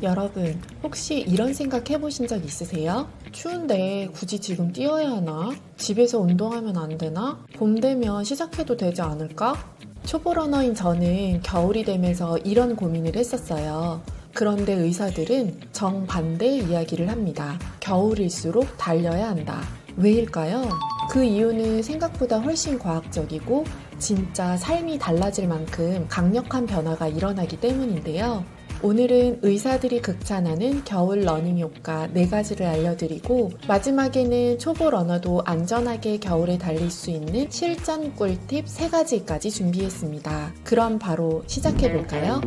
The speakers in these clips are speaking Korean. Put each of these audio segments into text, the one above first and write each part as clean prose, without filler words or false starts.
여러분, 혹시 이런 생각 해보신 적 있으세요? 추운데 굳이 지금 뛰어야 하나? 집에서 운동하면 안 되나? 봄 되면 시작해도 되지 않을까? 초보 러너인 저는 겨울이 되면서 이런 고민을 했었어요. 그런데 의사들은 정반대의 이야기를 합니다. 겨울일수록 달려야 한다. 왜일까요? 그 이유는 생각보다 훨씬 과학적이고 진짜 삶이 달라질 만큼 강력한 변화가 일어나기 때문인데요. 오늘은 의사들이 극찬하는 겨울 러닝 효과 4가지를 알려드리고 마지막에는 초보 러너도 안전하게 겨울에 달릴 수 있는 실전 꿀팁 3가지까지 준비했습니다. 그럼 바로 시작해볼까요?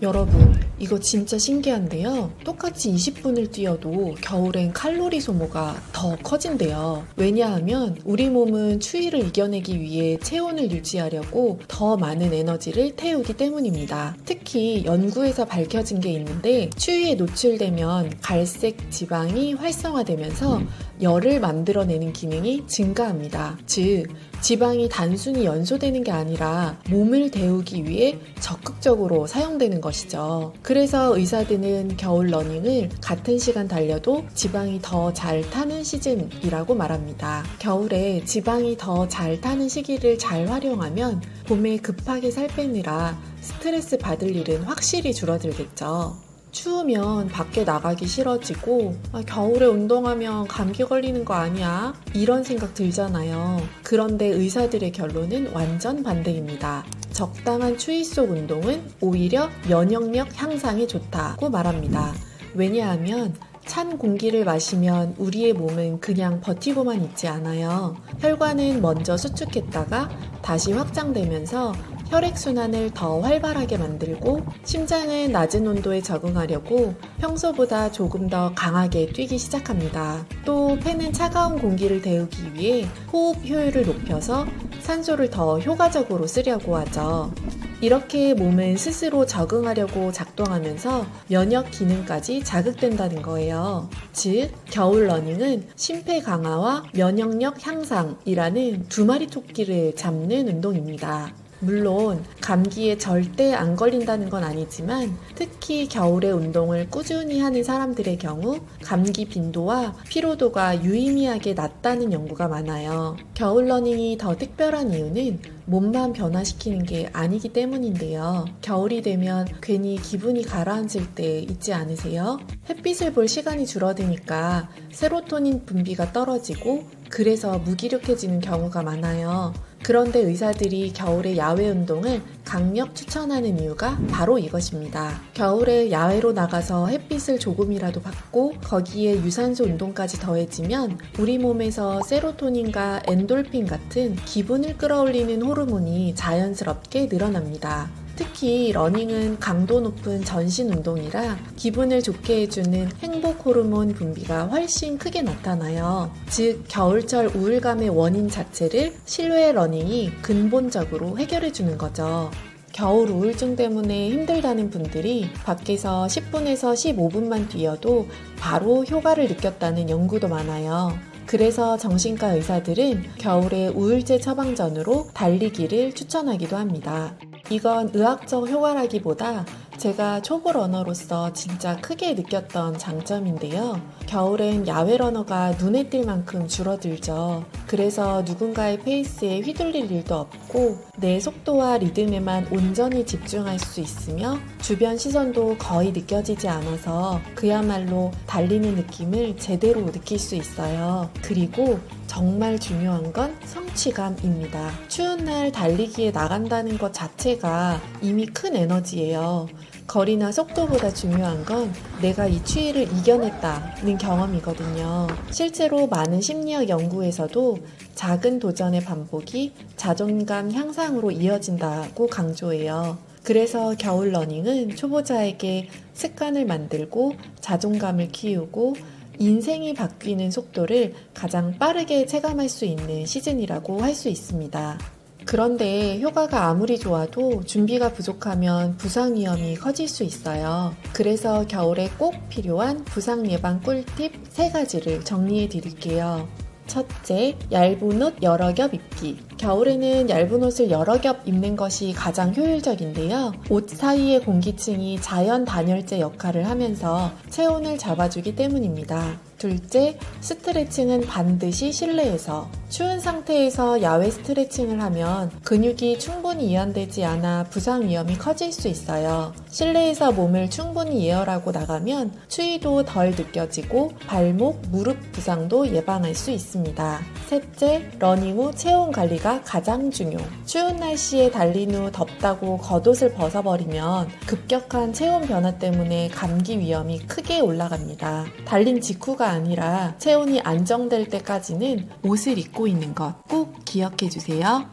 여러분, 이거 진짜 신기한데요. 똑같이 20분을 뛰어도 겨울엔 칼로리 소모가 더 커진대요. 왜냐하면 우리 몸은 추위를 이겨내기 위해 체온을 유지하려고 더 많은 에너지를 태우기 때문입니다. 특히 연구에서 밝혀진 게 있는데 추위에 노출되면 갈색 지방이 활성화되면서 열을 만들어내는 기능이 증가합니다. 즉, 지방이 단순히 연소되는 게 아니라 몸을 데우기 위해 적극적으로 사용되는 것이죠. 그래서 의사들은 겨울 러닝을 같은 시간 달려도 지방이 더 잘 타는 시즌이라고 말합니다. 겨울에 지방이 더 잘 타는 시기를 잘 활용하면 봄에 급하게 살 빼느라 스트레스 받을 일은 확실히 줄어들겠죠. 추우면 밖에 나가기 싫어지고 겨울에 운동하면 감기 걸리는 거 아니야? 이런 생각 들잖아요. 그런데 의사들의 결론은 완전 반대입니다. 적당한 추위 속 운동은 오히려 면역력 향상에 좋다고 말합니다. 왜냐하면 찬 공기를 마시면 우리의 몸은 그냥 버티고만 있지 않아요. 혈관은 먼저 수축했다가 다시 확장되면서 혈액순환을 더 활발하게 만들고 심장은 낮은 온도에 적응하려고 평소보다 조금 더 강하게 뛰기 시작합니다. 또 폐는 차가운 공기를 데우기 위해 호흡 효율을 높여서 산소를 더 효과적으로 쓰려고 하죠. 이렇게 몸은 스스로 적응하려고 작동하면서 면역 기능까지 자극된다는 거예요. 즉, 겨울 러닝은 심폐 강화와 면역력 향상이라는 두 마리 토끼를 잡는 운동입니다. 물론 감기에 절대 안 걸린다는 건 아니지만 특히 겨울에 운동을 꾸준히 하는 사람들의 경우 감기 빈도와 피로도가 유의미하게 낮다는 연구가 많아요. 겨울 러닝이 더 특별한 이유는 몸만 변화시키는 게 아니기 때문인데요. 겨울이 되면 괜히 기분이 가라앉을 때 있지 않으세요? 햇빛을 볼 시간이 줄어드니까 세로토닌 분비가 떨어지고 그래서 무기력해지는 경우가 많아요. 그런데 의사들이 겨울에 야외 운동을 강력 추천하는 이유가 바로 이것입니다. 겨울에 야외로 나가서 햇빛을 조금이라도 받고 거기에 유산소 운동까지 더해지면 우리 몸에서 세로토닌과 엔돌핀 같은 기분을 끌어올리는 호르몬이 자연스럽게 늘어납니다. 특히 러닝은 강도 높은 전신 운동이라 기분을 좋게 해주는 행복 호르몬 분비가 훨씬 크게 나타나요. 즉, 겨울철 우울감의 원인 자체를 실외 러닝이 근본적으로 해결해주는 거죠. 겨울 우울증 때문에 힘들다는 분들이 밖에서 10분에서 15분만 뛰어도 바로 효과를 느꼈다는 연구도 많아요. 그래서 정신과 의사들은 겨울에 우울제 처방전으로 달리기를 추천하기도 합니다. 이건 의학적 효과라기보다 제가 초보 러너로서 진짜 크게 느꼈던 장점인데요. 겨울엔 야외 러너가 눈에 띌 만큼 줄어들죠. 그래서 누군가의 페이스에 휘둘릴 일도 없고 내 속도와 리듬에만 온전히 집중할 수 있으며 주변 시선도 거의 느껴지지 않아서 그야말로 달리는 느낌을 제대로 느낄 수 있어요. 그리고 정말 중요한 건 성취감입니다. 추운 날 달리기에 나간다는 것 자체가 이미 큰 에너지예요. 거리나 속도보다 중요한 건 내가 이 추위를 이겨냈다는 경험이거든요. 실제로 많은 심리학 연구에서도 작은 도전의 반복이 자존감 향상으로 이어진다고 강조해요. 그래서 겨울 러닝은 초보자에게 습관을 만들고 자존감을 키우고 인생이 바뀌는 속도를 가장 빠르게 체감할 수 있는 시즌이라고 할 수 있습니다. 그런데 효과가 아무리 좋아도 준비가 부족하면 부상 위험이 커질 수 있어요. 그래서 겨울에 꼭 필요한 부상 예방 꿀팁 3가지를 정리해 드릴게요. 첫째, 얇은 옷 여러 겹 입기. 겨울에는 얇은 옷을 여러 겹 입는 것이 가장 효율적인데요. 옷 사이의 공기층이 자연 단열재 역할을 하면서 체온을 잡아주기 때문입니다. 둘째, 스트레칭은 반드시 실내에서. 추운 상태에서 야외 스트레칭을 하면 근육이 충분히 이완되지 않아 부상 위험이 커질 수 있어요. 실내에서 몸을 충분히 예열하고 나가면 추위도 덜 느껴지고 발목, 무릎 부상도 예방할 수 있습니다. 셋째, 러닝 후 체온 관리가 가장 중요. 추운 날씨에 달린 후 덥다고 겉옷을 벗어버리면 급격한 체온 변화 때문에 감기 위험이 크게 올라갑니다. 달린 직후가 아니라 체온이 안정될 때까지는 옷을 입고 있는 것 꼭 기억해 주세요.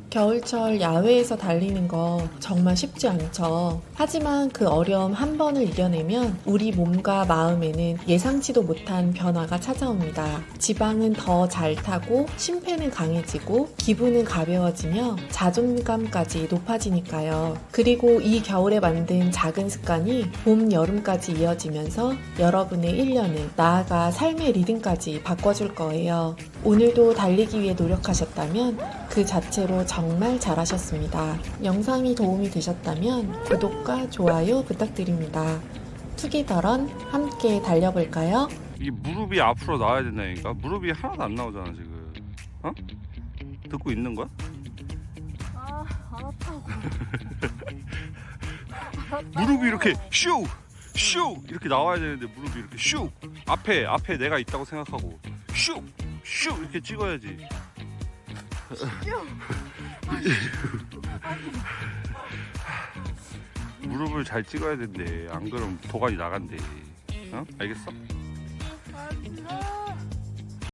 겨울철 야외에서 달리는 거 정말 쉽지 않죠. 하지만 그 어려움 한 번을 이겨내면 우리 몸과 마음에는 예상치도 못한 변화가 찾아옵니다. 지방은 더 잘 타고 심폐는 강해지고 기분은 가벼워지며 자존감까지 높아지니까요. 그리고 이 겨울에 만든 작은 습관이 봄, 여름까지 이어지면서 여러분의 1년을 나아가 삶의 리듬까지 바꿔줄 거예요. 오늘도 달리기 위해 노력하셨다면 그 자체로 정말 잘하셨습니다. 영상이 도움이 되셨다면 구독과 좋아요 부탁드립니다. 투기더런 함께 달려볼까요? 이 무릎이 앞으로 나와야 된다니까. 무릎이 하나도 안 나오잖아 지금. 어? 듣고 있는 거야? 아, 알았다고. 무릎이 이렇게 슉! 슉! 이렇게 나와야 되는데 무릎이 이렇게 슉! 앞에 내가 있다고 생각하고 슉! 슉! 이렇게 찍어야지. 무릎을 잘 찍어야 된대. 안 그러면 도관이 나간대. 어? 알겠어?